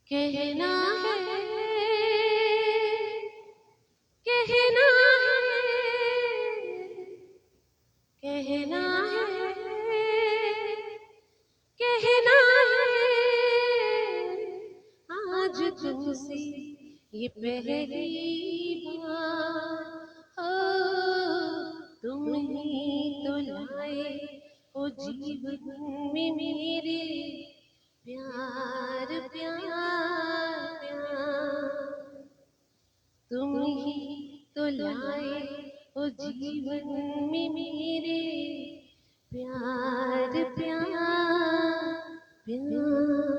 कहना है, कहना है, कहना है, कहना है, आज तुमसे ये पहली बार हो, तुम ही तो लाए हो जीवन में मेरे प्यार प्यार प्यार, तुम ही तो लाए हो जीवन में मेरे प्यार प्यार प्यार।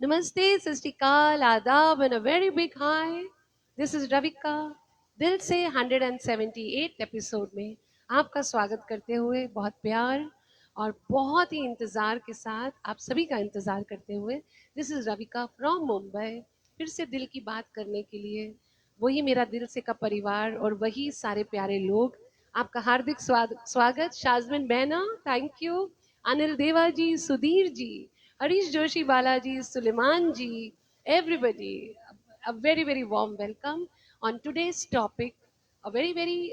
नमस्ते, सत श्री अकाल, आदाब and a very big hi. This is Ravika. दिल से 178 एपिसोड में आपका स्वागत करते हुए बहुत प्यार और बहुत ही इंतज़ार के साथ, आप सभी का इंतज़ार करते हुए, this is Ravika from Mumbai, फिर से दिल की बात करने के लिए। वही मेरा दिल से का परिवार और वही सारे प्यारे लोग। आपका हार्दिक स्वागत। शाजमिन बैना, थैंक यू। अनिल देवा जी, सुधीर जी, हरीश जोशी, बालाजी, सुलेमान जी, everybody, a very very warm welcome on today's topic, a very very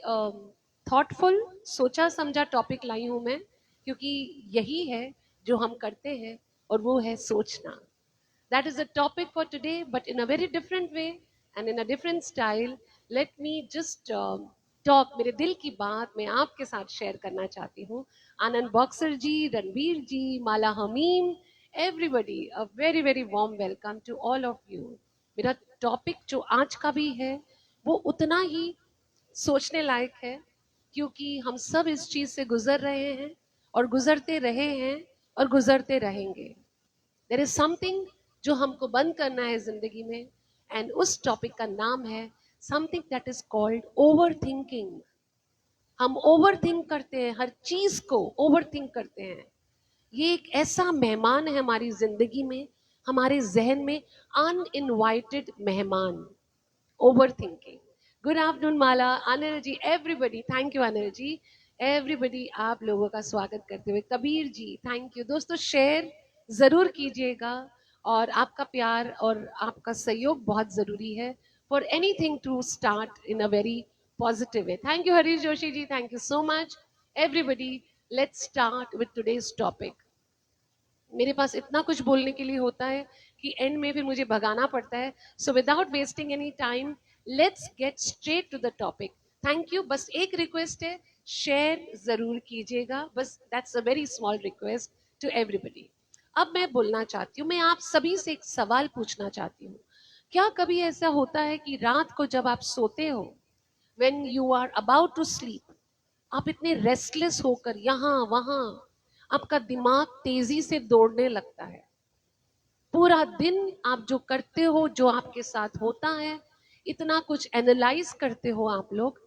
thoughtful, सोचा समझा टॉपिक लाई हूँ मैं, क्योंकि यही है जो हम करते हैं और वो है सोचना। That is the topic for today, but in a very different way and in a different style. Let me just talk, मेरे दिल की बात मैं आपके साथ शेयर करना चाहती हूँ। Anand boxer ji, Ranbir ji, Mala Hamim, everybody, a very very warm welcome to all of you. मेरा टॉपिक जो आज का भी है वो उतना ही सोचने लायक है, क्योंकि हम सब इस चीज से गुजर रहे हैं और गुजरते रहे हैं और गुजरते रहेंगे। देयर इज समथिंग जो हमको बंद करना है जिंदगी में, एंड उस टॉपिक का नाम है something that is called over thinking. हम ओवर थिंक करते हैं, हर चीज को ओवर थिंक करते हैं। ये एक ऐसा मेहमान है हमारी जिंदगी में, हमारे जहन में, अनइनवाइटेड मेहमान, overthinking. Good afternoon Mala, Anil ji, everybody, thank you Anil ji, everybody, आप लोगों का स्वागत करते हुए। Kabir ji, thank you. दोस्तों, शेयर जरूर कीजिएगा और आपका प्यार और आपका सहयोग बहुत जरूरी है for anything to start in a very positive way. Thank you Harish Joshi ji, thank you so much. Everybody, let's start with today's topic. मेरे पास इतना कुछ बोलने के लिए होता है कि एंड में फिर मुझे भगाना पड़ता है। So without wasting any time, let's get straight to the topic. Thank you. बस एक रिक्वेस्ट है, शेयर जरूर कीजिएगा, बस that's a very small request to everybody. अब मैं बोलना चाहती हूँ, मैं आप सभी से एक सवाल पूछना चाहती हूँ। क्या कभी ऐसा होता है कि रात को जब आप सोते हो, when you are about to sleep, आप इतने रेस्टलेस होकर यहाँ वहां, आपका दिमाग तेजी से दौड़ने लगता है। पूरा दिन आप जो करते हो, जो आपके साथ होता है, इतना कुछ एनालाइज करते हो आप लोग,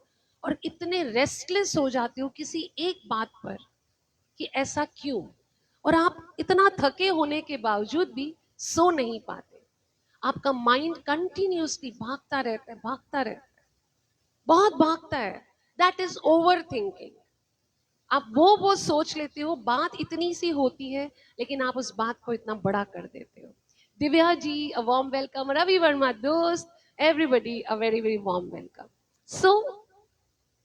और इतने रेस्टलेस हो जाते हो किसी एक बात पर कि ऐसा क्यों, और आप इतना थके होने के बावजूद भी सो नहीं पाते। आपका माइंड कंटिन्यूसली भागता रहता है, भागता रहता है, बहुत भागता है। That is overthinking. आप वो सोच लेते हो, बात इतनी सी होती है लेकिन आप उस बात को इतना बड़ा कर देते हो। Divya ji, a warm welcome. Ravi Varma दोस्त, everybody, a very very warm welcome. So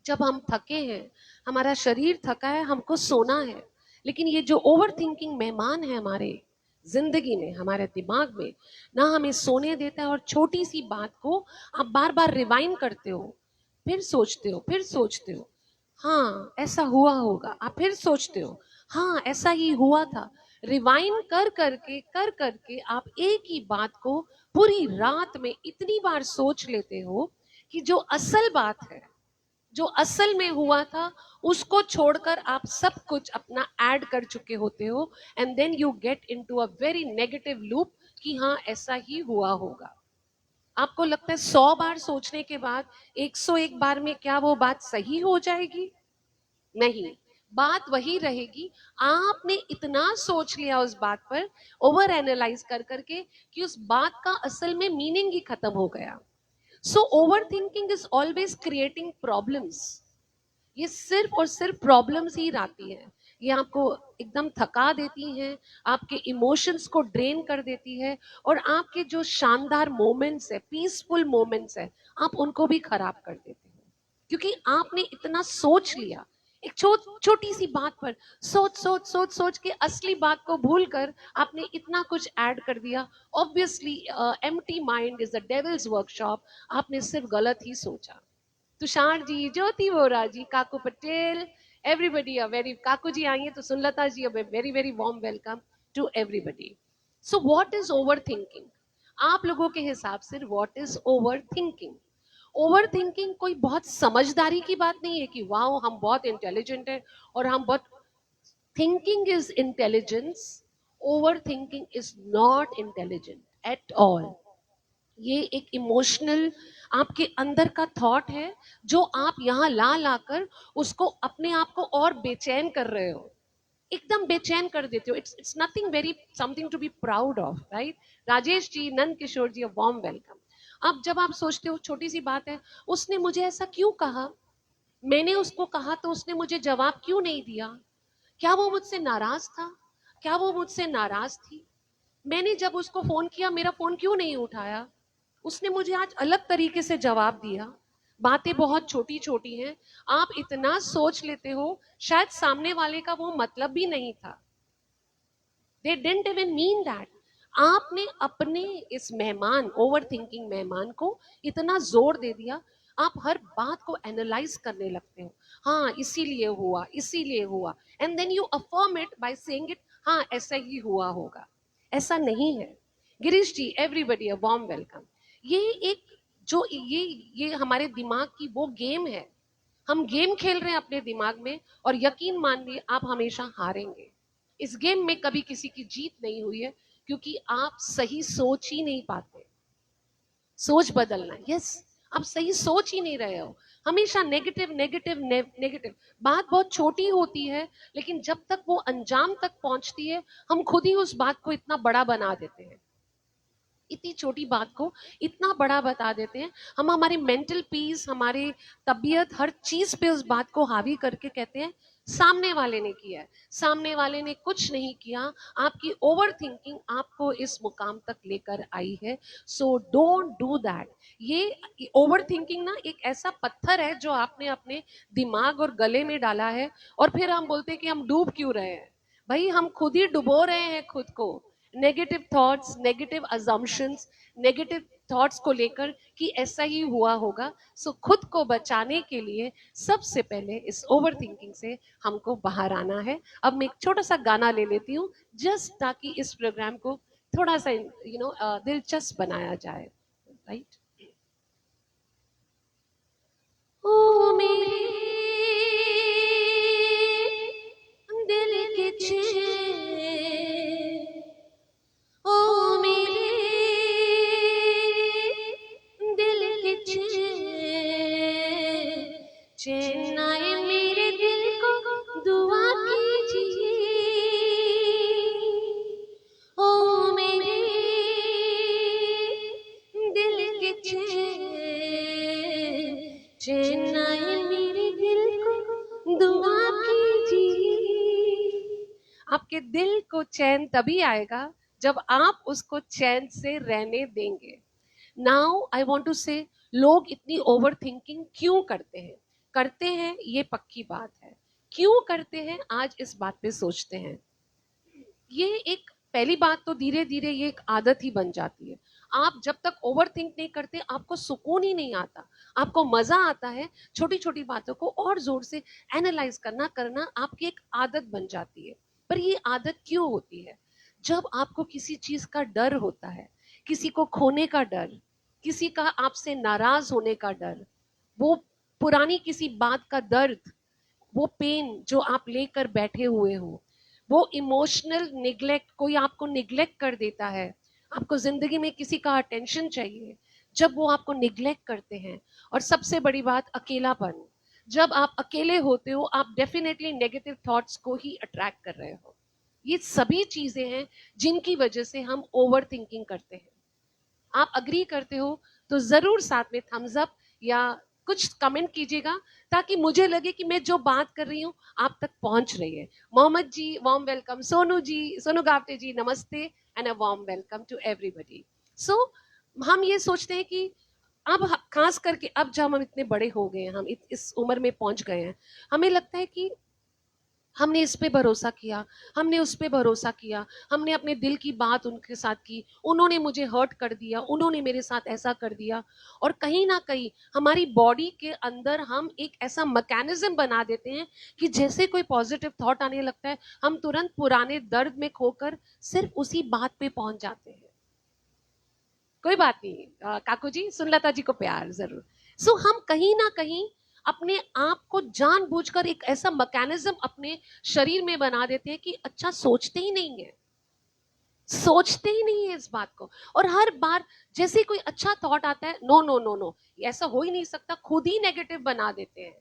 जब हम थके हैं, हमारा शरीर थका है, हमको सोना है, लेकिन ये जो ओवर थिंकिंग मेहमान है हमारे जिंदगी में, हमारे दिमाग में, ना हमें सोने देता है, और छोटी सी बात को आप बार बार रिवाइंड करते हो, फिर सोचते हो, फिर सोचते हो, हाँ ऐसा हुआ होगा, आप फिर सोचते हो, हाँ ऐसा ही हुआ था। रिवाइंड कर करके आप एक ही बात को पूरी रात में इतनी बार सोच लेते हो कि जो असल बात है, जो असल में हुआ था, उसको छोड़कर आप सब कुछ अपना ऐड कर चुके होते हो, and then you get into a very negative loop कि हाँ ऐसा ही हुआ होगा। आपको लगता है 100 बार सोचने के बाद 101 बार में क्या वो बात सही हो जाएगी? नहीं, बात वही रहेगी। आपने इतना सोच लिया उस बात पर, ओवर एनालाइज कर करके, कि उस बात का असल में मीनिंग ही खत्म हो गया। So over thinking is always creating problems. ये सिर्फ और सिर्फ प्रॉब्लम्स ही लाती है। ये आपको एकदम थका देती हैं, आपके इमोशंस को ड्रेन कर देती है, और आपके जो शानदार मोमेंट्स है, पीसफुल मोमेंट्स है, आप उनको भी खराब कर देते हैं, क्योंकि आपने इतना सोच लिया। एक छोटी सी बात पर सोच सोच सोच सोच के असली बात को भूलकर आपने इतना कुछ ऐड कर दिया। Obviously empty mind is the devil's workshop. आपने सिर्फ गलत ही सोचा। Tushar ji, Jyoti Vora ji, Kaku Patel, everybody a very, Kaku ji आइए, तो Sunlata ji, a very very warm welcome to everybody. So what is overthinking? आप लोगों के हिसाब से what is overthinking? Overthinking कोई बहुत समझदारी की बात नहीं है कि वाह हम बहुत इंटेलिजेंट है और हम बहुत, thinking is intelligence, over thinking is not intelligent at all. ये एक इमोशनल आपके अंदर का थॉट है जो आप यहाँ ला लाकर उसको अपने आप को और बेचैन कर रहे हो, एकदम बेचैन कर देते हो। It's nothing very something to be proud of, right? Rajesh ji, Nand Kishore ji, warm welcome. अब जब आप सोचते हो छोटी सी बात है, उसने मुझे ऐसा क्यों कहा, मैंने उसको कहा तो उसने मुझे जवाब क्यों नहीं दिया, क्या वो मुझसे नाराज था, क्या वो मुझसे नाराज थी, मैंने जब उसको फोन किया मेरा फोन क्यों नहीं उठाया, उसने मुझे आज अलग तरीके से जवाब दिया। बातें बहुत छोटी छोटी हैं, आप इतना सोच लेते हो, शायद सामने वाले का वो मतलब भी नहीं था। They didn't even mean that. आपने अपने इस मेहमान, ओवर थिंकिंग मेहमान को इतना जोर दे दिया, आप हर बात को एनालाइज करने लगते हो। हाँ इसीलिए हुआ, इसीलिए हुआ, and then you affirm it by saying it, हाँ ऐसा ही हुआ होगा। ऐसा नहीं है। Girish ji, everybody a warm welcome. ये एक जो ये हमारे दिमाग की वो गेम है, हम गेम खेल रहे हैं अपने दिमाग में, और यकीन मानिए आप हमेशा हारेंगे। इस गेम में कभी किसी की जीत नहीं हुई है, क्योंकि आप सही सोच ही नहीं पाते। सोच बदलना, यस, आप सही सोच ही नहीं रहे हो, हमेशा नेगेटिव नेगेटिव नेगेटिव। बात बहुत छोटी होती है, लेकिन जब तक वो अंजाम तक पहुंचती है, हम खुद ही उस बात को इतना बड़ा बना देते हैं। इतनी छोटी बात को इतना बड़ा बता देते हैं, हम हमारी मेंटल पीस, हमारी तबीयत, हर चीज पे उस बात को हावी करके कहते हैं सामने वाले ने किया है, सामने वाले ने कुछ नहीं किया। आपकी ओवर थिंकिंग आपको इस मुकाम तक लेकर आई है, सो डोंट डू दैट। ये ओवर थिंकिंग ना एक ऐसा पत्थर है जो आपने अपने दिमाग और गले में डाला है, और फिर हम बोलते हैं कि हम डूब क्यों रहे हैं। भाई हम खुद ही डुबो रहे हैं खुद को, negative thoughts, negative assumptions, negative thoughts को लेकर कि ऐसा ही हुआ होगा। सो खुद को बचाने के लिए सबसे पहले इस ओवर थिंकिंग से हमको बाहर आना है। अब मैं एक छोटा सा गाना ले लेती हूँ, जस्ट ताकि इस प्रोग्राम को थोड़ा सा दिलचस्प बनाया जाए, राइट? ओ मेरे दिल के चैन, ओ मेरे दिल के चैन, चैन आए मेरे दिल को दुआ कीजिए, ओ मेरे दिल के चैन, चैन आए मेरे दिल को दुआ कीजिए। आपके दिल को चैन तभी आएगा जब आप उसको चैन से रहने देंगे। नाउ आई वॉन्ट टू से, लोग इतनी ओवर थिंकिंग क्यों करते हैं? करते हैं, ये पक्की बात है। क्यों करते हैं, आज इस बात पे सोचते हैं। ये एक, पहली बात तो धीरे धीरे ये एक आदत ही बन जाती है। आप जब तक ओवर थिंक नहीं करते, आपको सुकून ही नहीं आता, आपको मजा आता है छोटी छोटी बातों को और जोर से एनालाइज करना करना आपकी एक आदत बन जाती है। पर ये आदत क्यों होती है? जब आपको किसी चीज का डर होता है, किसी को खोने का डर, किसी का आपसे नाराज होने का डर, वो पुरानी किसी बात का दर्द, वो पेन जो आप लेकर बैठे हुए हो, वो इमोशनल निग्लेक्ट, कोई आपको निग्लेक्ट कर देता है, आपको जिंदगी में किसी का अटेंशन चाहिए, जब वो आपको निग्लेक्ट करते हैं। और सबसे बड़ी बात, अकेलापन। जब आप अकेले होते हो, आप डेफिनेटली नेगेटिव थॉट्स को ही अट्रैक्ट कर रहे हो। ये सभी चीजें हैं जिनकी वजह से हम ओवर थिंकिंग करते हैं। आप अग्री करते हो तो जरूर साथ में थम्स अप या कुछ कमेंट कीजिएगा ताकि मुझे लगे कि मैं जो बात कर रही हूँ आप तक पहुंच रही है। मोहम्मद जी वार्म वेलकम, सोनू जी, सोनू गावटे जी नमस्ते and a warm welcome to everybody. So हम ये सोचते हैं कि अब खास करके अब जब हम इतने बड़े हो गए हैं, हम इस उम्र में पहुंच गए हैं, हमें लगता है कि हमने इस पे भरोसा किया, हमने उस पे भरोसा किया, हमने अपने दिल की बात उनके साथ की, उन्होंने मुझे हर्ट कर दिया, उन्होंने मेरे साथ ऐसा कर दिया। और कहीं ना कहीं हमारी बॉडी के अंदर हम एक ऐसा मैकेनिज्म बना देते हैं कि जैसे कोई पॉजिटिव थॉट आने लगता है, हम तुरंत पुराने दर्द में खोकर सिर्फ उसी बात पे पहुंच जाते हैं। कोई बात नहीं काकू जी, सुनलता जी को प्यार जरूर। सो हम कहीं ना कहीं अपने आप को जानबूझकर एक ऐसा मैकेनिज्म अपने शरीर में बना देते हैं कि अच्छा सोचते ही नहीं है, सोचते ही नहीं है इस बात को। और हर बार जैसे कोई अच्छा थॉट आता है, नो नो नो नो, ऐसा हो ही नहीं सकता, खुद ही नेगेटिव बना देते हैं।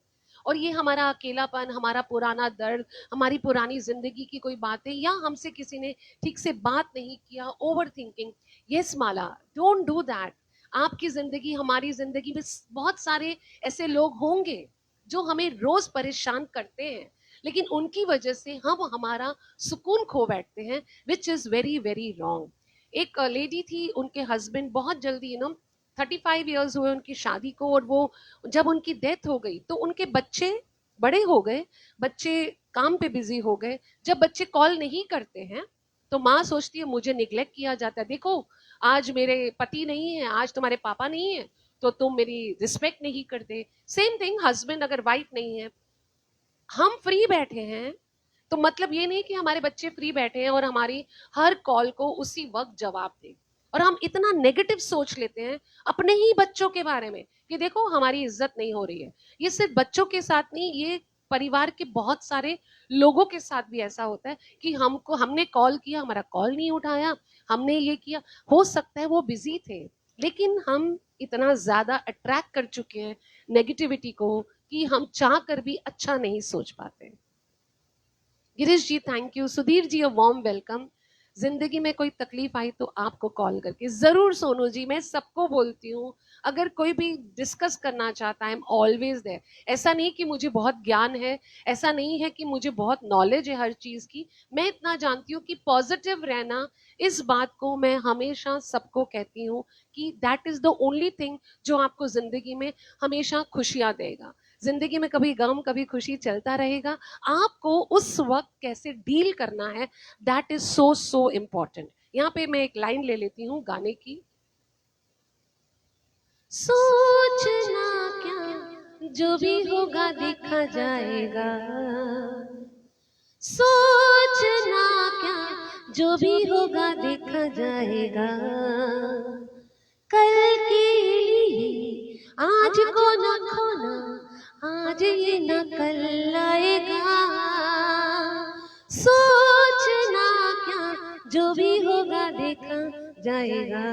और ये हमारा अकेलापन, हमारा पुराना दर्द, हमारी पुरानी जिंदगी की कोई बातें, या हमसे किसी ने ठीक से बात नहीं किया, over thinking. Yes Mala, don't do that. आपकी जिंदगी, हमारी जिंदगी में बहुत सारे ऐसे लोग होंगे जो हमें रोज परेशान करते हैं, लेकिन उनकी वजह से हम हमारा सुकून खो बैठते हैं, which is very very wrong. एक लेडी थी, उनके हस्बैंड बहुत जल्दी 35 ईयर्स हुए उनकी शादी को, और वो जब उनकी डेथ हो गई तो उनके बच्चे बड़े हो गए, बच्चे काम पे बिजी हो गए। जब बच्चे कॉल नहीं करते हैं तो माँ सोचती है मुझे निग्लेक्ट किया जाता है, देखो आज मेरे पति नहीं है, आज तुम्हारे पापा नहीं है, तो तुम मेरी रिस्पेक्ट नहीं करते। सेम थिंग हस्बैंड अगर वाइफ नहीं है, हम फ्री बैठे हैं तो मतलब ये नहीं कि हमारे बच्चे फ्री बैठे हैं और हमारी हर कॉल को उसी वक्त जवाब दें। और हम इतना नेगेटिव सोच लेते हैं अपने ही बच्चों के बारे में कि देखो हमारी इज्जत नहीं हो रही है। ये सिर्फ बच्चों के साथ नहीं, ये परिवार के बहुत सारे लोगों के साथ भी ऐसा होता है कि हमने कॉल किया, हमारा कॉल नहीं उठाया, हमने ये किया। हो सकता है वो बिजी थे, लेकिन हम इतना ज्यादा अट्रैक्ट कर चुके हैं नेगेटिविटी को कि हम चाह कर भी अच्छा नहीं सोच पाते। Girish ji thank you, Sudhir ji a warm welcome. जिंदगी में कोई तकलीफ आई तो आपको कॉल करके जरूर। सोनू जी, मैं सबको बोलती हूँ, अगर कोई भी डिस्कस करना चाहता है, आई एम ऑलवेज देयर। ऐसा नहीं कि मुझे बहुत ज्ञान है, ऐसा नहीं है कि मुझे बहुत नॉलेज है हर चीज की। मैं इतना जानती हूँ कि पॉजिटिव रहना, इस बात को मैं हमेशा सबको कहती हूँ कि that is the only thing जो आपको जिंदगी में हमेशा खुशियां देगा। जिंदगी में कभी गम कभी खुशी चलता रहेगा, आपको उस वक्त कैसे डील करना है, that is so so important. यहाँ पे मैं एक लाइन ले लेती हूँ गाने की। सोचना क्या, जो भी होगा देखा जाएगा। सोचना क्या, जो भी होगा देखा जाएगा। कल के लिए आज को न खोना, आज ये न कल आएगा। सोचना क्या, जो भी होगा देखा जाएगा।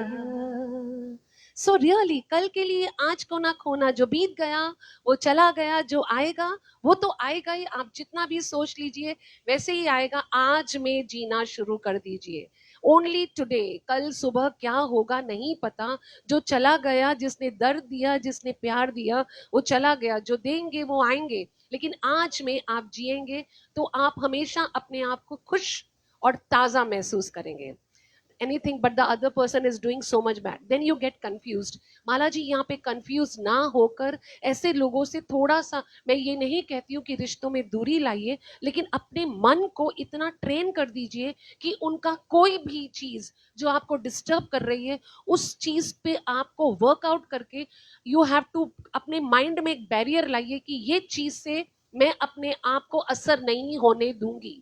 सो रियली कल के लिए आज को ना खोना, जो बीत गया वो चला गया, जो आएगा वो तो आएगा ही। आप जितना भी सोच लीजिए वैसे ही आएगा। आज में जीना शुरू कर दीजिए, ओनली टुडे। कल सुबह क्या होगा नहीं पता। जो चला गया, जिसने दर्द दिया, जिसने प्यार दिया, वो चला गया। जो देंगे वो आएंगे, लेकिन आज में आप जिएंगे तो आप हमेशा अपने आप को खुश और ताजा महसूस करेंगे। anything but the other person is doing so much bad, then you get confused. माला जी यहाँ पे कंफ्यूज ना होकर ऐसे लोगों से थोड़ा सा, मैं ये नहीं कहती हूँ कि रिश्तों में दूरी लाइए, लेकिन अपने मन को इतना ट्रेन कर दीजिए कि उनका कोई भी चीज जो आपको डिस्टर्ब कर रही है, उस चीज पे आपको वर्कआउट करके यू हैव टू अपने माइंड में एक बैरियर लाइए कि ये चीज से मैं अपने आप को असर नहीं होने दूंगी।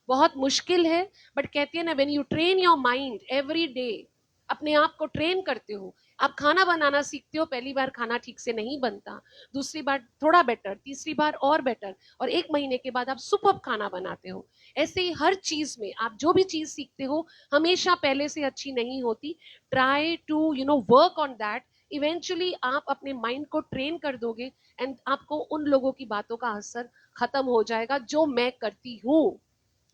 बहुत मुश्किल है, बट कहती है ना, when you train your mind every day, अपने आप को ट्रेन करते हो। आप खाना बनाना सीखते हो, पहली बार खाना ठीक से नहीं बनता, दूसरी बार थोड़ा बेटर, तीसरी बार और बेटर, और एक महीने के बाद आप सुपर्ब खाना बनाते हो। ऐसे ही हर चीज में आप जो भी चीज सीखते हो हमेशा पहले से अच्छी नहीं होती। Try to work on that. Eventually आप अपने माइंड को ट्रेन कर दोगे एंड आपको उन लोगों की बातों का असर खत्म हो जाएगा। जो मैं करती हूँ,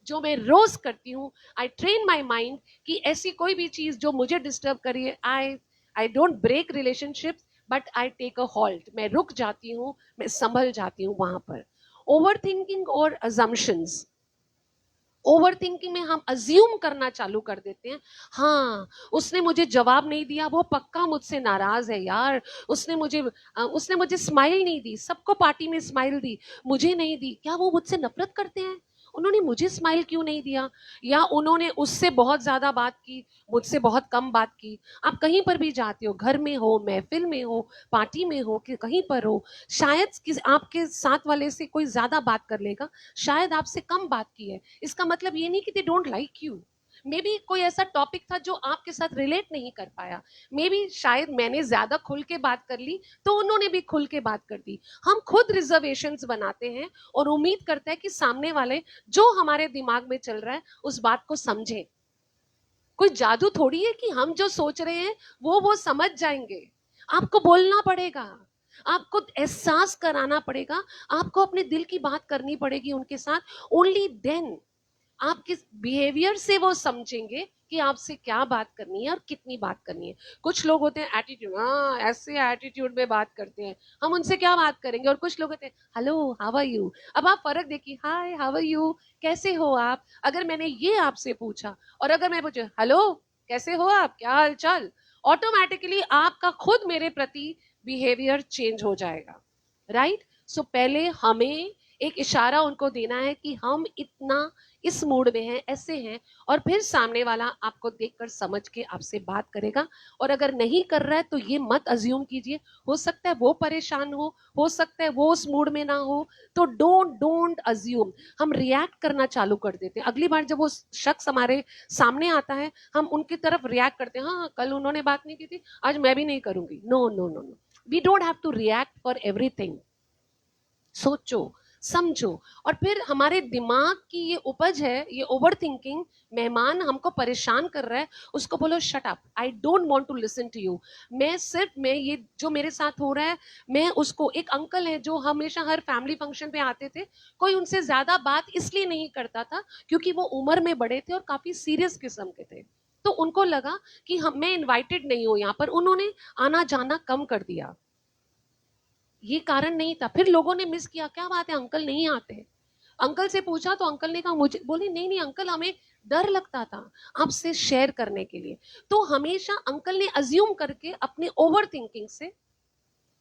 जो मैं रोज करती हूँ, आई ट्रेन माई माइंड कि ऐसी कोई भी चीज जो मुझे डिस्टर्ब करिए, I don't break relationship, but I take a halt, मैं रुक जाती हूँ, मैं संभल जाती हूँ वहां पर। ओवर थिंकिंग और अजम्पशंस, ओवर थिंकिंग में हम अज्यूम करना चालू कर देते हैं, हाँ उसने मुझे जवाब नहीं दिया, वो पक्का मुझसे नाराज है यार, उसने मुझे स्माइल नहीं दी, सबको पार्टी में स्माइल दी, मुझे नहीं दी, क्या वो मुझसे नफरत करते हैं, उन्होंने मुझे स्माइल क्यों नहीं दिया, या उन्होंने उससे बहुत ज्यादा बात की, मुझसे बहुत कम बात की। आप कहीं पर भी जाते हो, घर में हो, महफिल में हो, पार्टी में हो, कि कहीं पर हो, शायद आपके साथ वाले से कोई ज्यादा बात कर लेगा, शायद आपसे कम बात की है, इसका मतलब ये नहीं कि they don't like you. May be कोई ऐसा टॉपिक था जो आपके साथ रिलेट नहीं कर पाया, मे बी शायद मैंने ज्यादा खुल के बात कर ली तो उन्होंने भी खुल के बात कर दी। हम खुद रिजर्वेशंस बनाते हैं और उम्मीद करते हैं कि सामने वाले जो हमारे दिमाग में चल रहा है उस बात को समझे। कोई जादू थोड़ी है कि हम जो सोच रहे हैं वो समझ जाएंगे। आपको बोलना पड़ेगा, आपको एहसास कराना पड़ेगा, आपको अपने दिल की बात करनी पड़ेगी उनके साथ। ओनली देन आप किस बिहेवियर से वो समझेंगे कि आपसे क्या बात करनी है और कितनी बात करनी है। कुछ लोग होते हैं एटीट्यूड, हाँ ऐसे एटीट्यूड में बात करते हैं, हम उनसे क्या बात करेंगे। और कुछ लोग होते हैं हेलो हाउ आर यू। अब आप फर्क देखिए, हाय हाउ आर यू, कैसे हो आप। अगर मैंने ये आपसे पूछा और अगर मैं पूछा हेलो कैसे हो आप, क्या हाल चाल, ऑटोमेटिकली आपका खुद मेरे प्रति बिहेवियर चेंज हो जाएगा, राइट। सो पहले हमें एक इशारा उनको देना है कि हम इतना इस मूड में हैं, ऐसे हैं, और फिर सामने वाला आपको देखकर समझ के आपसे बात करेगा। और अगर नहीं कर रहा है तो ये मत अज्यूम कीजिए, हो सकता है वो परेशान हो सकता है वो उस मूड में ना हो, तो डोंट अज्यूम। हम रिएक्ट करना चालू कर देते हैं, अगली बार जब वो शख्स हमारे सामने आता है हम उनकी तरफ रिएक्ट करते हैं, हाँ कल उन्होंने बात नहीं की थी आज मैं भी नहीं करूंगी। No no no no, we don't have to react for everything. सोचो समझो। और फिर हमारे दिमाग की ये उपज है, ये ओवर थिंकिंग, मेहमान हमको परेशान कर रहा है, उसको बोलो shut up, I don't want to listen to you. मैं ये जो मेरे साथ हो रहा है, मैं उसको, एक अंकल है जो हमेशा हर फैमिली फंक्शन पे आते थे, कोई उनसे ज्यादा बात इसलिए नहीं करता था क्योंकि वो उम्र में बड़े थे और काफी सीरियस किस्म के थे। तो उनको लगा कि हम मैं इनवाइटेड नहीं हूं यहाँ पर, उन्होंने आना जाना कम कर दिया, ये कारण नहीं था। फिर लोगों ने मिस किया, क्या बात है अंकल नहीं आते। अंकल से पूछा तो अंकल ने कहा मुझे, बोले नहीं नहीं अंकल हमें डर लगता था आपसे शेयर करने के लिए। तो हमेशा अंकल ने अज्यूम करके अपने ओवर थिंकिंग से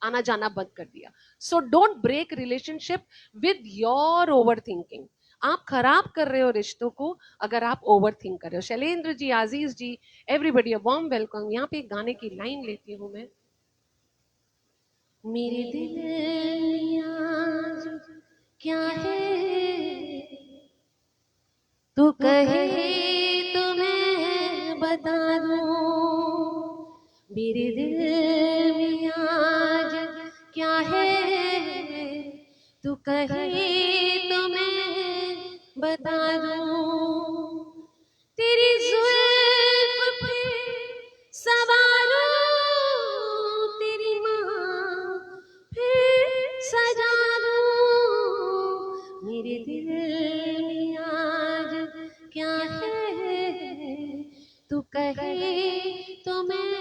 आना जाना बंद कर दिया। So don't break relationship with your overthinking. आप खराब कर रहे हो रिश्तों को अगर आप ओवर थिंक कर रहे हो। शैलेंद्र जी, आजीज जी, एवरीबडी अ वार्म वेलकम। यहाँ पे एक गाने की लाइन लेती हूँ मैं। मेरे दिल आज क्या है तू कहे तो मैं बता दूं, मेरे दिल में आज क्या है तू कहे तो मैं बता दूं, तेरी जुल्फ पे सवारूं तेरी माँ फिर सजा दूं, मेरे दिल में आज क्या है तू कहे तो मैं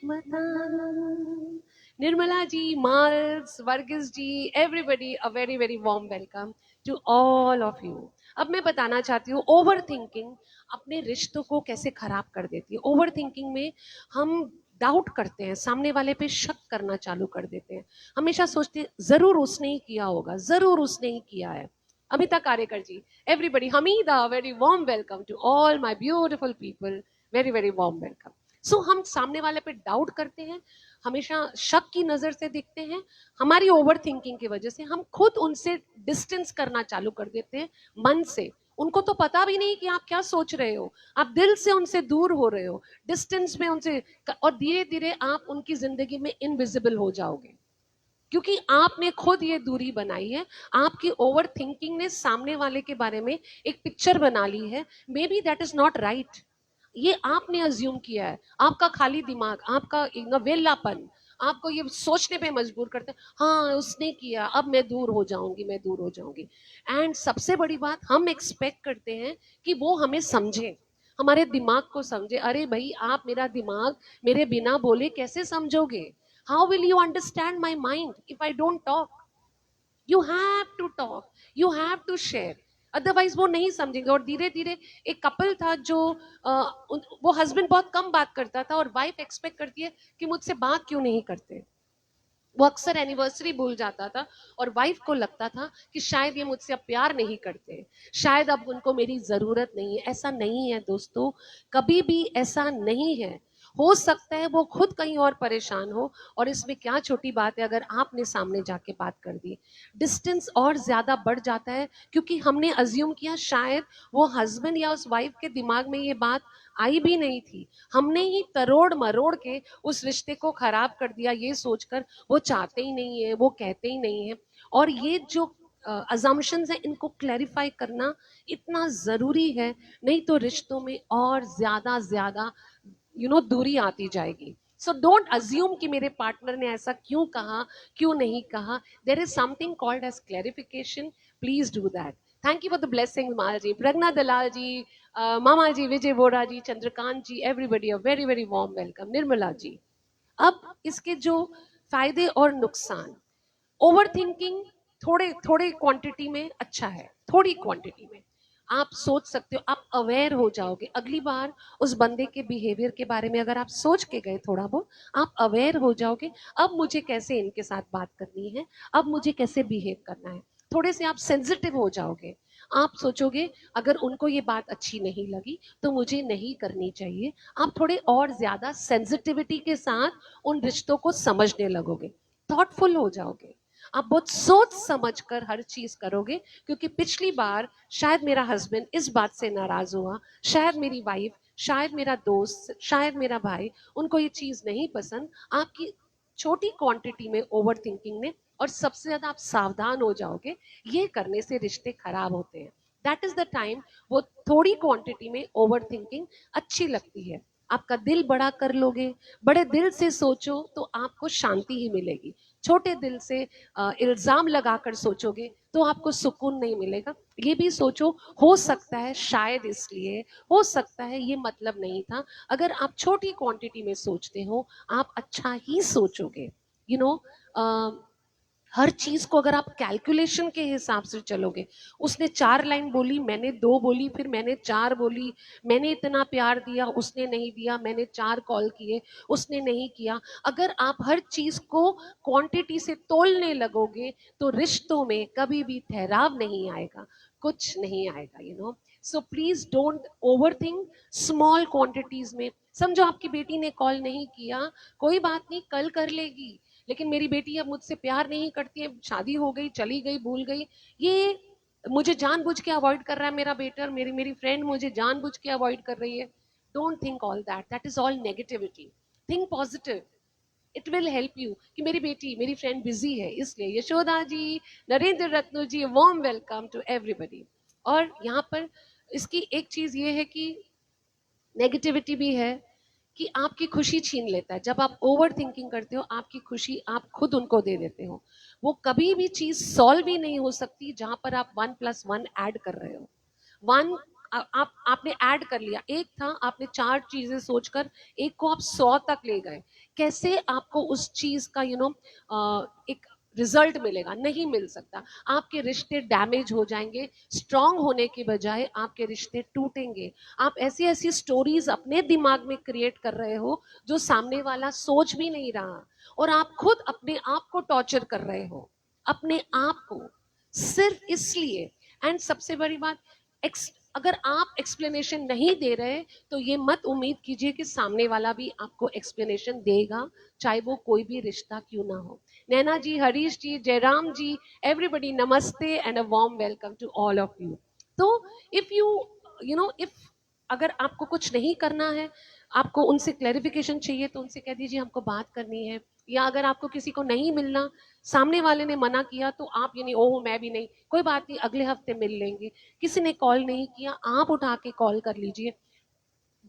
बता दूं। निर्मला जी, माल्स, Varghese ji, everybody a very very warm welcome to all of you. अब मैं बताना चाहती हूँ ओवर थिंकिंग अपने रिश्तों को कैसे खराब कर देती है। ओवर थिंकिंग में हम डाउट करते हैं, सामने वाले पे शक करना चालू कर देते हैं, हमेशा सोचते हैं जरूर उसने ही किया होगा, जरूर उसने ही किया है। Amita Karyakar ji, everybody, Hamida, very warm welcome to all my beautiful people, very very warm welcome. So हम सामने वाले पे डाउट करते हैं, हमेशा शक की नजर से देखते हैं, हमारी ओवर थिंकिंग की वजह से हम खुद उनसे डिस्टेंस करना चालू कर देते हैं मन से। उनको तो पता भी नहीं कि आप क्या सोच रहे हो, आप दिल से उनसे दूर हो रहे हो, डिस्टेंस में उनसे, और धीरे धीरे आप उनकी जिंदगी में इनविजिबल हो जाओगे क्योंकि आपने खुद ये दूरी बनाई है। आपकी ओवर थिंकिंग ने सामने वाले के बारे में एक पिक्चर बना ली है, may be that is not right. ये आपने अज्यूम किया है, आपका खाली दिमाग, आपका वेलापन आपको ये सोचने पे मजबूर करते हैं, हाँ उसने किया अब मैं दूर हो जाऊंगी, मैं दूर हो जाऊंगी। एंड सबसे बड़ी बात, हम एक्सपेक्ट करते हैं कि वो हमें समझे, हमारे दिमाग को समझे। अरे भाई आप मेरा दिमाग मेरे बिना बोले कैसे समझोगे, How will you understand my mind if I don't talk? You have to talk, you have to share, otherwise वो नहीं समझेंगे। और धीरे धीरे एक कपल था जो वो हस्बैंड बहुत कम बात करता था और वाइफ एक्सपेक्ट करती है कि मुझसे बात क्यों नहीं करते। वो अक्सर एनिवर्सरी भूल जाता था और वाइफ को लगता था कि शायद ये मुझसे अब प्यार नहीं करते, शायद अब उनको मेरी जरूरत नहीं है। ऐसा नहीं है दोस्तों, कभी भी ऐसा नहीं है। हो सकता है वो खुद कहीं और परेशान हो, और इसमें क्या छोटी बात है अगर आपने सामने जाके बात कर दी। डिस्टेंस और ज्यादा बढ़ जाता है क्योंकि हमने अज्यूम किया शायद वो हस्बैंड या उस वाइफ के दिमाग में ये बात आई भी नहीं थी। हमने ही तरोड़ मरोड़ के उस रिश्ते को खराब कर दिया, ये सोचकर वो चाहते ही नहीं है, वो कहते ही नहीं है। और ये जो अजम्पशंस है इनको क्लैरिफाई करना इतना जरूरी है, नहीं तो रिश्तों में और ज्यादा ज्यादा दूरी आती जाएगी। सो डोंट अज्यूम कि मेरे पार्टनर ने ऐसा क्यों कहा, क्यों नहीं कहा। There is something called as clarification, please do that. Thank you for the blessing Mal ji, Pragya Dalal ji, मामा जी, Vijay Vora ji, Chandrakant ji, everybody a very very warm welcome, Nirmala ji. अब इसके जो फायदे और नुकसान, ओवर थिंकिंग थोड़े थोड़े क्वांटिटी में अच्छा है, थोड़ी क्वांटिटी में आप सोच सकते हो, आप अवेयर हो जाओगे। अगली बार उस बंदे के बिहेवियर के बारे में अगर आप सोच के गए थोड़ा बहुत, आप अवेयर हो जाओगे, अब मुझे कैसे इनके साथ बात करनी है, अब मुझे कैसे बिहेव करना है। थोड़े से आप सेंसिटिव हो जाओगे। आप सोचोगे अगर उनको ये बात अच्छी नहीं लगी तो मुझे नहीं करनी चाहिए। आप थोड़े और ज्यादा सेंसिटिविटी के साथ उन रिश्तों को समझने लगोगे, थॉटफुल हो जाओगे। आप बहुत सोच समझ कर हर चीज करोगे, क्योंकि पिछली बार शायद मेरा हस्बैंड इस बात से नाराज हुआ, शायद मेरी वाइफ, शायद मेरा दोस्त, शायद मेरा भाई, उनको ये चीज नहीं पसंद। आपकी छोटी क्वांटिटी में ओवर थिंकिंग ने, और सबसे ज्यादा आप सावधान हो जाओगे, ये करने से रिश्ते खराब होते हैं। दैट इज द टाइम वो थोड़ी क्वांटिटी में ओवर थिंकिंग अच्छी लगती है। आपका दिल बड़ा कर लोगे, बड़े दिल से सोचो तो आपको शांति ही मिलेगी। छोटे दिल से इल्जाम लगाकर सोचोगे तो आपको सुकून नहीं मिलेगा। ये भी सोचो, हो सकता है शायद इसलिए, हो सकता है ये मतलब नहीं था। अगर आप छोटी क्वांटिटी में सोचते हो आप अच्छा ही सोचोगे। यू नो हर चीज को अगर आप कैलकुलेशन के हिसाब से चलोगे, उसने 4 लाइन बोली, मैंने 2 बोली, फिर मैंने 4 बोली, मैंने इतना प्यार दिया, उसने नहीं दिया, मैंने 4 कॉल किए, उसने नहीं किया। अगर आप हर चीज को क्वांटिटी से तोलने लगोगे तो रिश्तों में कभी भी ठहराव नहीं आएगा, कुछ नहीं आएगा। So please don't over think. Small quantities में समझो, आपकी बेटी ने कॉल नहीं किया, कोई बात नहीं, कल कर लेगी, लेकिन मेरी बेटी अब मुझसे प्यार नहीं करती है, शादी हो गई, चली गई, भूल गई, ये मुझे जानबूझ के अवॉइड कर रहा है मेरा बेटा, मेरी मेरी फ्रेंड मुझे जानबूझ के अवॉइड कर रही है। Don't think all that, that is all negativity. Think positive, it will help you कि मेरी बेटी, मेरी फ्रेंड बिजी है इसलिए। यशोदा जी, नरेंद्र रत्नु जी, वार्म वेलकम टू एवरीबडी। और यहाँ पर इसकी एक चीज ये है कि नेगेटिविटी भी है कि आपकी खुशी छीन लेता है। जब आप ओवर थिंकिंग करते हो, आपकी खुशी आप खुद उनको दे देते हो। वो कभी भी चीज सॉल्व ही नहीं हो सकती जहां पर आप 1+1 ऐड कर रहे हो। वन आपने ऐड कर लिया, एक था, आपने 4 चीजें सोचकर एक को आप 100 तक ले गए। कैसे आपको उस चीज का एक रिजल्ट मिलेगा? नहीं मिल सकता। आपके रिश्ते डैमेज हो जाएंगे, स्ट्रांग होने के बजाय आपके रिश्ते टूटेंगे। आप ऐसी ऐसी स्टोरीज अपने दिमाग में क्रिएट कर रहे हो जो सामने वाला सोच भी नहीं रहा, और आप खुद अपने आप को टॉर्चर कर रहे हो, अपने आप को, सिर्फ इसलिए। एंड सबसे बड़ी बात, अगर आप एक्सप्लेनेशन नहीं दे रहे तो ये मत उम्मीद कीजिए कि सामने वाला भी आपको एक्सप्लेनेशन देगा, चाहे वो कोई भी रिश्ता क्यों ना हो। नैना जी, हरीश जी, जयराम जी, एवरीबडी नमस्ते and a warm welcome to all of you. तो इफ इफ अगर आपको कुछ नहीं करना है, आपको उनसे क्लैरिफिकेशन चाहिए तो उनसे कह दीजिए हमको बात करनी है। या अगर आपको किसी को नहीं मिलना, सामने वाले ने मना किया, तो आप ये नहीं, ओह मैं भी नहीं, कोई बात नहीं, अगले हफ्ते मिल लेंगे। किसी ने कॉल नहीं किया, आप उठा के कॉल कर लीजिए,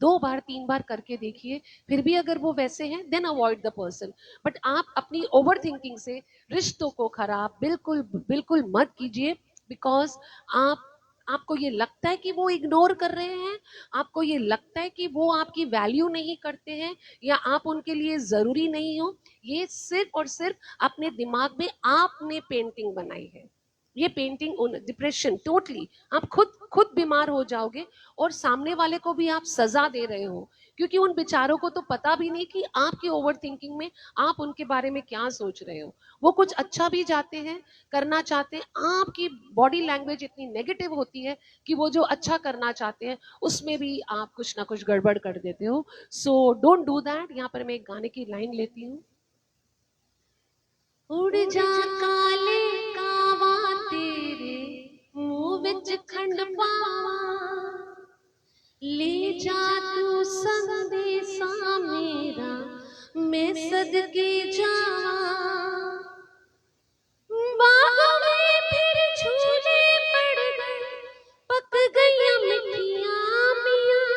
2 बार 3 बार करके देखिए, फिर भी अगर वो वैसे हैं then avoid the person. But आप अपनी ओवर थिंकिंग से रिश्तों को खराब बिल्कुल बिल्कुल मत कीजिए, बिकॉज आप आपको ये लगता है कि वो इग्नोर कर रहे हैं, आपको ये लगता है कि वो आपकी वैल्यू नहीं करते हैं या आप उनके लिए जरूरी नहीं हो, ये सिर्फ और सिर्फ अपने दिमाग में आपने पेंटिंग बनाई है। ये पेंटिंग डिप्रेशन टोटली, आप खुद खुद बीमार हो जाओगे और सामने वाले को भी आप सजा दे रहे हो, क्योंकि उन बेचारों को तो पता भी नहीं कि आपकी ओवर थिंकिंग में आप उनके बारे में क्या सोच रहे हो। वो कुछ अच्छा भी जाते हैं, करना चाहते हैं, आपकी बॉडी लैंग्वेज इतनी नेगेटिव होती है कि वो जो अच्छा करना चाहते हैं उसमें भी आप कुछ ना कुछ गड़बड़ कर देते हो। So don't do that. यहाँ पर मैं एक गाने की लाइन लेती हूँ। उड़ जा काले कावा तेरे मुंह विच खंड पावा, ले जा तू संदेशा मेरा मैं सदके जावा। बाग में फिर झूले पड़ गए, पक गई मिठियां मियां,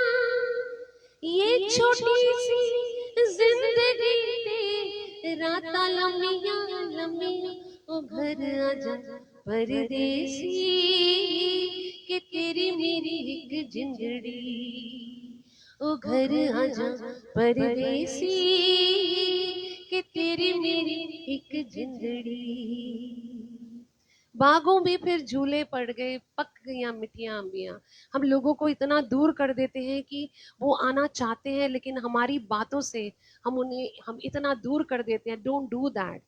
ये छोटी सी जिंदगी ते राता लम्बियां लम्बियां। ओ घर आजा परदेसी के तेरी मेरी एक जिंदड़ी, ओ घर आजा परदेसी के तेरी मेरी एक जिंदड़ी। बागों में फिर झूले पड़ गए, पक गईयां मिठियां अंबियां। हम लोगों को इतना दूर कर देते हैं कि वो आना चाहते हैं लेकिन हमारी बातों से हम इतना दूर कर देते हैं। Don't do that.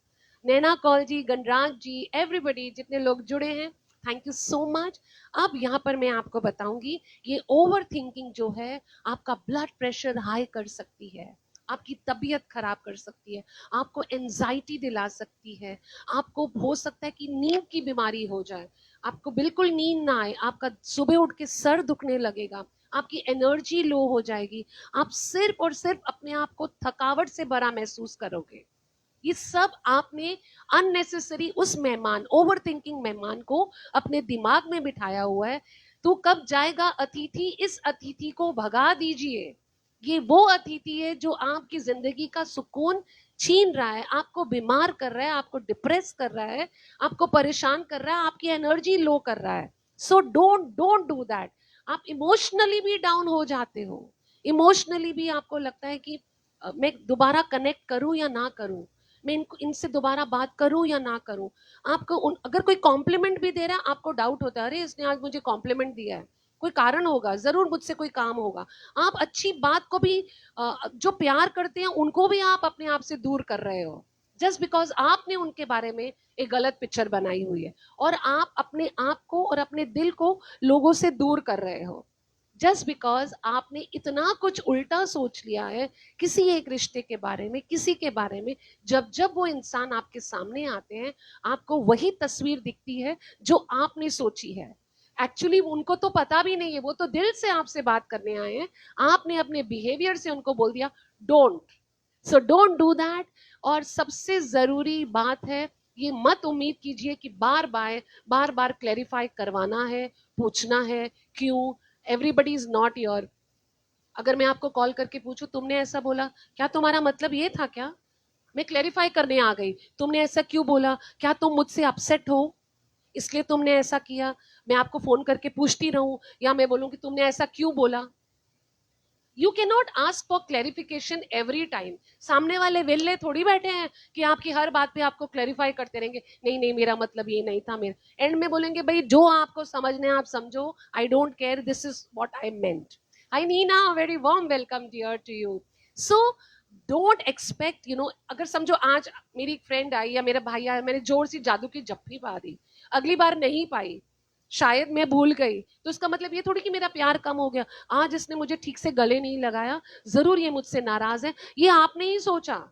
Naina Kaul ji, Ganraj ji, everybody जितने लोग जुड़े हैं, थैंक यू सो मच। अब यहाँ पर मैं आपको बताऊंगी, ये ओवर थिंकिंग जो है आपका ब्लड प्रेशर हाई कर सकती है, आपकी तबीयत खराब कर सकती है, आपको एंजाइटी दिला सकती है, आपको हो सकता है कि नींद की बीमारी हो जाए, आपको बिल्कुल नींद ना आए, आपका सुबह उठ के सर दुखने लगेगा, आपकी एनर्जी लो हो जाएगी, आप सिर्फ और सिर्फ अपने आप को थकावट से भरा महसूस करोगे। ये सब आपने अननेसेसरी उस मेहमान, ओवर थिंकिंग मेहमान को अपने दिमाग में बिठाया हुआ है। तू कब जाएगा अतिथि, इस अतिथि को भगा दीजिए। ये वो अतिथि है जो आपकी जिंदगी का सुकून छीन रहा है, आपको बीमार कर रहा है, आपको डिप्रेस कर रहा है, आपको परेशान कर रहा है, आपकी एनर्जी लो कर रहा है। So don't don't do that. आप इमोशनली भी डाउन हो जाते हो, इमोशनली भी आपको लगता है कि मैं दोबारा कनेक्ट करूं या ना करूं, मैं इनसे दोबारा बात करूं या ना करूं। आपको अगर कोई कॉम्प्लीमेंट भी दे रहा है, आपको डाउट होता है, अरे इसने आज मुझे कॉम्प्लीमेंट दिया है, कोई कारण होगा, जरूर मुझसे कोई काम होगा। आप अच्छी बात को भी, जो प्यार करते हैं उनको भी आप अपने आप से दूर कर रहे हो, जस्ट बिकॉज आपने उनके बारे में एक गलत पिक्चर बनाई हुई है, और आप अपने आप को और अपने दिल को लोगों से दूर कर रहे हो, जस्ट बिकॉज आपने इतना कुछ उल्टा सोच लिया है किसी एक रिश्ते के बारे में, किसी के बारे में। जब जब वो इंसान आपके सामने आते हैं, आपको वही तस्वीर दिखती है जो आपने सोची है। एक्चुअली उनको तो पता भी नहीं है, वो तो दिल से आपसे बात करने आए हैं, आपने अपने बिहेवियर से उनको बोल दिया don't. So don't do that. और सबसे जरूरी बात है, ये मत उम्मीद कीजिए कि बार बार क्लैरिफाई करवाना है, पूछना है क्यों। Everybody is not your. अगर मैं आपको कॉल करके पूछूं तुमने ऐसा बोला, क्या तुम्हारा मतलब ये था क्या? मैं क्लैरिफाई करने आ गई, तुमने ऐसा क्यों बोला, क्या तुम मुझसे अपसेट हो इसलिए तुमने ऐसा किया? मैं आपको फोन करके पूछती रहूं या मैं बोलूं कि तुमने ऐसा क्यों बोला? You can not ask for clarification every time. सामने वाले वेल्ले थोड़ी बैठे हैं कि आपकी हर बात पे आपको क्लैरिफाई करते रहेंगे, नहीं नहीं मेरा मतलब ये नहीं था, मेरा एंड में बोलेंगे भाई जो आपको समझना है आप समझो, I don't care, this is what I meant. Hi Neena, very warm welcome dear to you. So don't expect, अगर समझो आज मेरी एक फ्रेंड आई या मेरा भाई आया, मैंने जोर सी जादू की जप्फी पा दी, अगली बार नहीं पाई, शायद मैं भूल गई, तो इसका मतलब ये थोड़ी कि मेरा प्यार कम हो गया। आज इसने मुझे ठीक से गले नहीं लगाया, जरूर ये मुझसे नाराज है, ये आपने ही सोचा,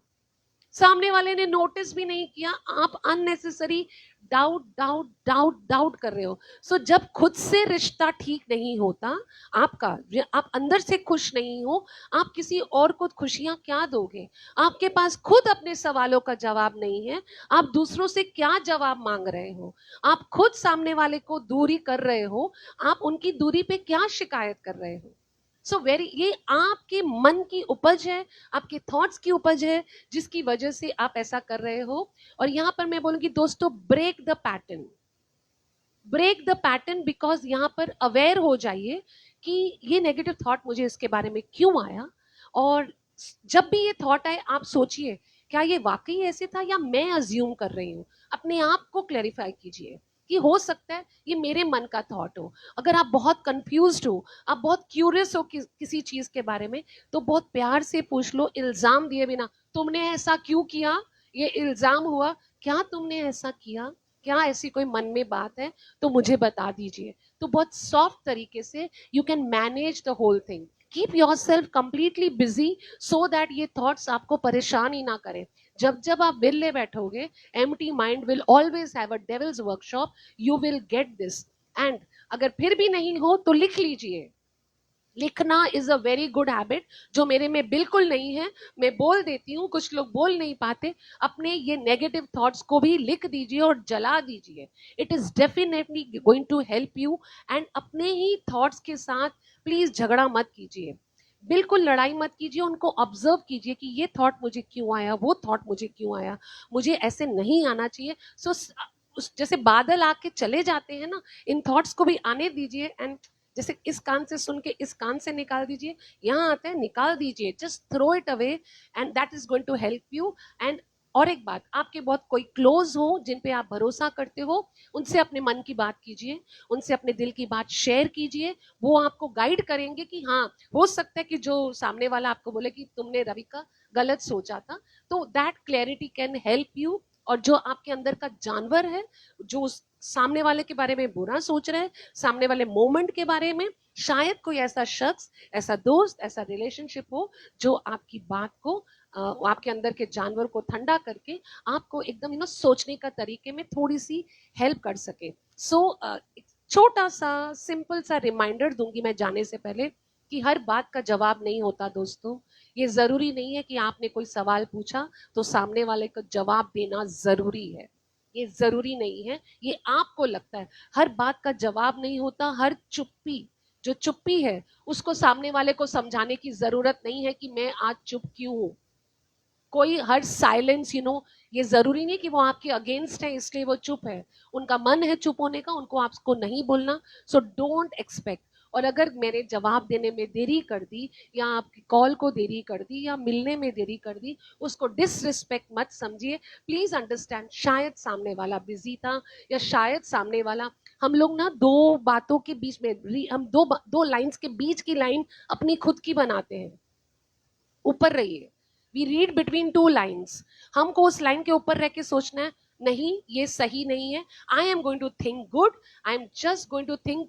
सामने वाले ने नोटिस भी नहीं किया। आप unnecessary doubt doubt doubt doubt कर रहे हो। सो जब खुद से रिश्ता ठीक नहीं होता आपका, आप अंदर से खुश नहीं हो, आप किसी और को खुशियां क्या दोगे? आपके पास खुद अपने सवालों का जवाब नहीं है, आप दूसरों से क्या जवाब मांग रहे हो? आप खुद सामने वाले को दूरी कर रहे हो, आप उनकी दूरी पे क्या शिकायत कर रहे हो? सो ये आपके मन की उपज है, आपके थॉट्स की उपज है, जिसकी वजह से आप ऐसा कर रहे हो। और यहां पर मैं बोलूंगी दोस्तों, break the pattern. Break the pattern, because यहाँ पर अवेयर हो जाइए कि ये नेगेटिव थॉट मुझे इसके बारे में क्यों आया, और जब भी ये थॉट आए आप सोचिए क्या ये वाकई ऐसे था या मैं अज्यूम कर रही हूँ। अपने आप को क्लैरिफाई कीजिए कि हो सकता है ये मेरे मन का थॉट हो। अगर आप बहुत कंफ्यूज्ड हो, आप बहुत क्यूरियस हो किसी चीज के बारे में, तो बहुत प्यार से पूछ लो, इल्जाम दिए बिना, तुमने ऐसा क्यों किया, ये इल्जाम हुआ, क्या तुमने ऐसा किया, क्या ऐसी कोई मन में बात है तो मुझे बता दीजिए। तो बहुत सॉफ्ट तरीके से you can manage the whole thing. Keep your self completely busy so that ये थॉट्स आपको परेशान ही ना करें। जब जब आप विले बैठोगे, empty mind will always have a devils workshop, you will get this. And अगर फिर भी नहीं हो तो लिख लीजिए। लिखना is a very good habit, जो मेरे में बिल्कुल नहीं है। मैं बोल देती हूँ, कुछ लोग बोल नहीं पाते। अपने ये नेगेटिव थॉट्स को भी लिख दीजिए और जला दीजिए। It is definitely going to help you. And अपने ही थॉट्स के साथ प्लीज झगड़ा मत कीजिए, बिल्कुल लड़ाई मत कीजिए। उनको ऑब्जर्व कीजिए कि ये थॉट मुझे क्यों आया, वो थॉट मुझे क्यों आया, मुझे ऐसे नहीं आना चाहिए। सो जैसे बादल आके चले जाते हैं ना, इन थॉट्स को भी आने दीजिए। एंड जैसे इस कान से सुन के इस कान से निकाल दीजिए, यहाँ आते हैं निकाल दीजिए, just throw it away, and that is going to help you. And और एक बात, आपके बहुत कोई क्लोज हो जिन पे आप भरोसा करते हो, उनसे अपने मन की बात कीजिए, उनसे अपने दिल की बात शेयर कीजिए। वो आपको गाइड करेंगे कि हाँ, हो सकता है कि जो सामने वाला आपको बोले कि तुमने रवि का गलत सोचा था, तो that clarity can help you. और जो आपके अंदर का जानवर है, जो सामने वाले के बारे में बुरा सोच रहा है, सामने वाले मोमेंट के बारे में, शायद कोई ऐसा शख्स, ऐसा दोस्त, ऐसा रिलेशनशिप हो जो आपकी बात को आपके अंदर के जानवर को ठंडा करके आपको एकदम सोचने का तरीके में थोड़ी सी हेल्प कर सके। सो छोटा सा सिंपल सा रिमाइंडर दूंगी मैं जाने से पहले कि हर बात का जवाब नहीं होता दोस्तों। ये जरूरी नहीं है कि आपने कोई सवाल पूछा तो सामने वाले को जवाब देना जरूरी है। ये जरूरी नहीं है, ये आपको लगता है। हर बात का जवाब नहीं होता। हर चुप्पी, जो चुप्पी है, उसको सामने वाले को समझाने की जरूरत नहीं है कि मैं आज चुप क्यों हूं। कोई हर साइलेंस ये जरूरी नहीं कि वो आपके अगेंस्ट है इसलिए वो चुप है। उनका मन है चुप होने का, उनको आपको नहीं बोलना। सो डोंट एक्सपेक्ट। और अगर मैंने जवाब देने में देरी कर दी, या आपकी कॉल को देरी कर दी, या मिलने में देरी कर दी, उसको डिसरिस्पेक्ट मत समझिए। प्लीज अंडरस्टैंड, शायद सामने वाला बिजी था, या शायद सामने वाला, हम लोग ना दो बातों के बीच में, हम दो लाइंस के बीच की लाइन अपनी खुद की बनाते हैं। ऊपर रहिए, we read between two lines. हमको उस लाइन के ऊपर रह के सोचना है, नहीं ये सही नहीं है, I am going to think good, I am just going to think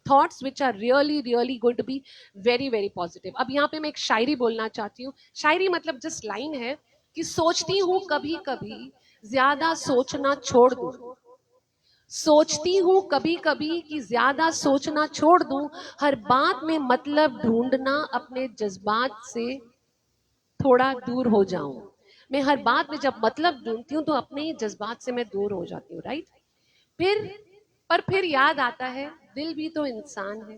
thoughts which are really really going to be very very positive. अब यहाँ पे मैं एक शायरी बोलना चाहती हूँ। शायरी मतलब जस्ट लाइन है कि सोचती हूँ कभी कभी ज्यादा सोचना छोड़ दूं, सोचती हूँ कभी कभी कि ज्यादा सोचना छोड़ दूं, हर बात में मतलब ढूंढना, अपने जज्बात से थोड़ा दूर हो जाऊं। मैं हर बात में जब मतलब ढूंढती हूँ तो अपने ही जज्बात से मैं दूर हो जाती हूँ, राइट। फिर पर फिर याद आता है दिल भी तो इंसान है।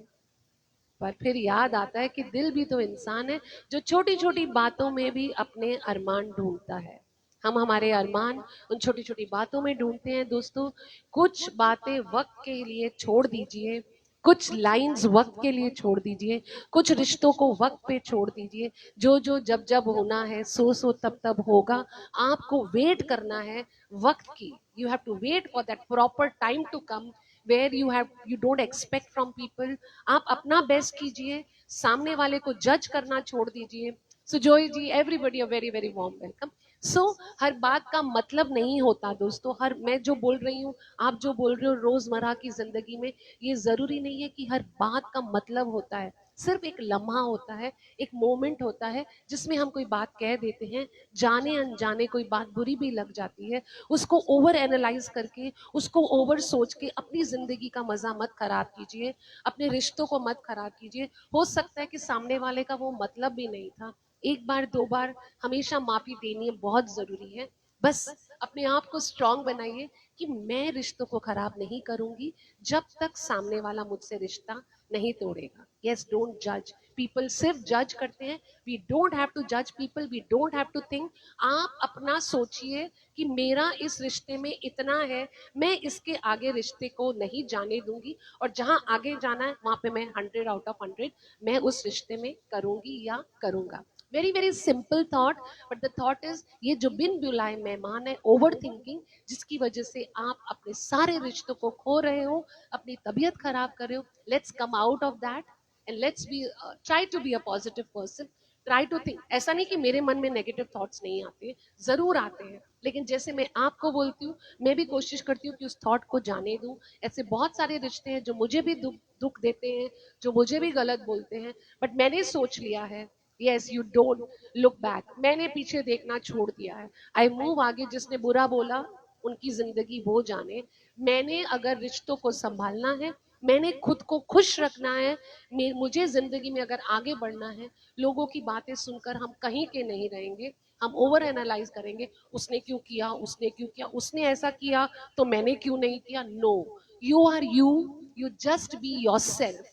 पर फिर याद आता है कि दिल भी तो इंसान है, जो छोटी छोटी बातों में भी अपने अरमान ढूंढता है। हम हमारे अरमान उन छोटी छोटी बातों में ढूंढते हैं दोस्तों। कुछ बातें वक्त के लिए छोड़ दीजिए, कुछ लाइंस वक्त के लिए छोड़ दीजिए, कुछ रिश्तों को वक्त पे छोड़ दीजिए। जो जो जब जब होना है, सो तब तब होगा। आपको वेट करना है वक्त की। You have to wait for that proper time to come, where you don't expect from people. आप अपना बेस्ट कीजिए, सामने वाले को जज करना छोड़ दीजिए। So Joy ji, everybody a very very warm welcome. So हर बात का मतलब नहीं होता दोस्तों। हर मैं जो बोल रही हूँ, आप जो बोल रहे हो रोजमर्रा की जिंदगी में, ये जरूरी नहीं है कि हर बात का मतलब होता है। सिर्फ एक लम्हा होता है, एक मोमेंट होता है जिसमें हम कोई बात कह देते हैं, जाने अनजाने कोई बात बुरी भी लग जाती है। उसको ओवर एनालाइज करके, उसको ओवर सोच के अपनी जिंदगी का मजा मत खराब कीजिए, अपने रिश्तों को मत खराब कीजिए। हो सकता है कि सामने वाले का वो मतलब भी नहीं था। एक बार दो बार हमेशा माफी देनी बहुत जरूरी है। बस अपने आप को स्ट्रांग बनाइए कि मैं रिश्तों को खराब नहीं करूंगी जब तक सामने वाला मुझसे रिश्ता नहीं तोड़ेगा। यस, डोंट जज, पीपल सिर्फ जज करते हैं. वी डोंट हैव टू जज people, we don't have to think. आप अपना सोचिए कि मेरा इस रिश्ते में इतना है, मैं इसके आगे रिश्ते को नहीं जाने दूंगी, और जहां आगे जाना है वहां पे मैं 100 आउट ऑफ 100 मैं उस रिश्ते में करूंगी या करूंगा. Very very simple thought, but the thought is, ये जो बिन बुलाए मेहमान है, ओवर थिंकिंग, जिसकी वजह से आप अपने सारे रिश्तों को खो रहे हो, अपनी तबीयत खराब कर रहे हो. Let's come out of that and let's be, try to be a positive person. Try to think. ऐसा नहीं कि मेरे मन में नेगेटिव थॉट्स नहीं आते, जरूर आते हैं, लेकिन जैसे मैं आपको बोलती हूँ, मैं भी कोशिश करती हूँ कि उस थॉट को जाने दूं. ऐसे बहुत सारे रिश्ते हैं जो मुझे भी दुख दुख देते हैं, जो मुझे भी गलत बोलते हैं, बट मैंने सोच लिया है, yes, you don't look back. मैंने पीछे देखना छोड़ दिया है. आई मूव आगे. जिसने बुरा बोला उनकी जिंदगी वो जाने. मैंने अगर रिश्तों को संभालना है, मैंने खुद को खुश रखना है, मुझे जिंदगी में अगर आगे बढ़ना है, लोगों की बातें सुनकर हम कहीं के नहीं रहेंगे. हम ओवर एनालाइज करेंगे, उसने क्यों किया, उसने क्यों किया, उसने ऐसा किया तो मैंने क्यों नहीं किया. No, you are you, you just be your self.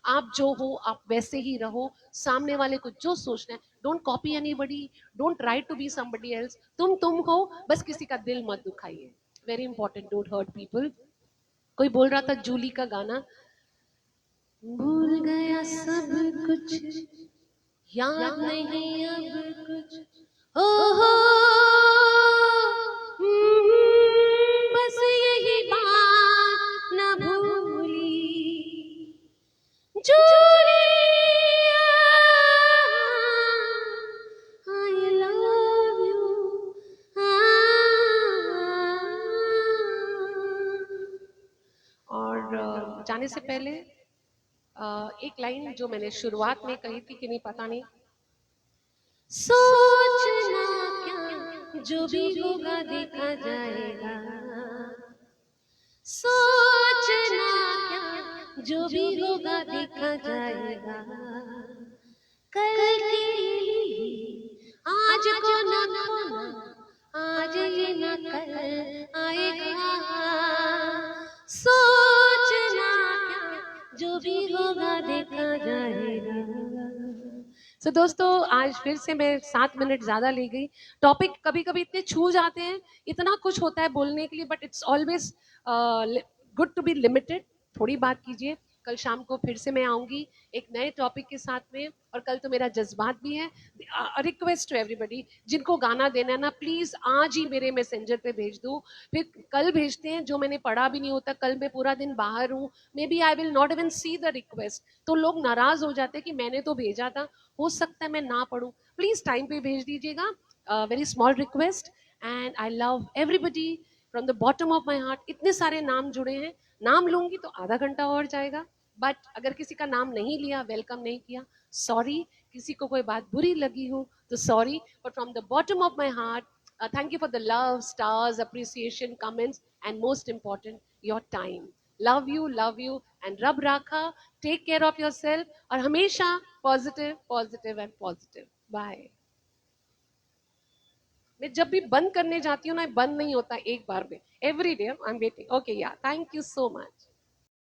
आप जो हो आप वैसे ही रहो. सामने वाले को जो सोचना है, don't copy anybody, don't try to be somebody else. तुम हो, बस किसी का दिल मत दुखाइए. Very important, don't hurt people. कोई बोल रहा था जूली का गाना, भूल गया सब कुछ, याद नहीं अब कुछ, ओ हो, बस यही बात न भूली, जूलिया, आई लव यू. और जाने से पहले एक लाइन जो मैंने शुरुआत में कही थी कि नहीं पता नहीं, सोचना क्या जो भी होगा देखा जाएगा, सोचना क्या जो भी होगा देखा जाएगा, कल के लिए आज को न खोना, आज ये न कल आएगा, सोचना क्या जो भी होगा देखा जाएगा. तो दोस्तों, आज फिर से मैं 7 मिनट ज्यादा ले गई. टॉपिक कभी कभी इतने छू जाते हैं, इतना कुछ होता है बोलने के लिए, but it's always good to be limited. थोड़ी बात कीजिए. कल शाम को फिर से मैं आऊंगी एक नए टॉपिक के साथ में, और कल तो मेरा जज्बात भी है. रिक्वेस्ट टू एवरीबडी, जिनको गाना देना है ना, प्लीज आज ही मेरे मैसेंजर पे भेज दो. फिर कल भेजते हैं जो मैंने पढ़ा भी नहीं होता. कल मैं पूरा दिन बाहर हूँ, maybe I will not even see the request, तो लोग नाराज हो जाते हैं कि मैंने तो भेजा था, हो सकता है मैं ना पढ़ूं. प्लीज टाइम पे भेज दीजिएगा. Very small request. And I love everybody from the bottom of my heart. इतने सारे नाम जुड़े हैं, नाम लूंगी तो आधा घंटा और जाएगा, बट अगर किसी का नाम नहीं लिया, वेलकम नहीं किया, सॉरी. किसी को कोई बात बुरी लगी हो तो sorry, but from the bottom of my heart, thank you for the love, stars, appreciation, comments, and most important, your time. Love you, and Rab Rakha. Take care of yourself. और हमेशा positive, positive and positive. Bye. मैं जब भी बंद करने जाती हूँ ना, बंद नहीं होता एक बार में. Every day I'm waiting. Okay, yeah. Thank you so much.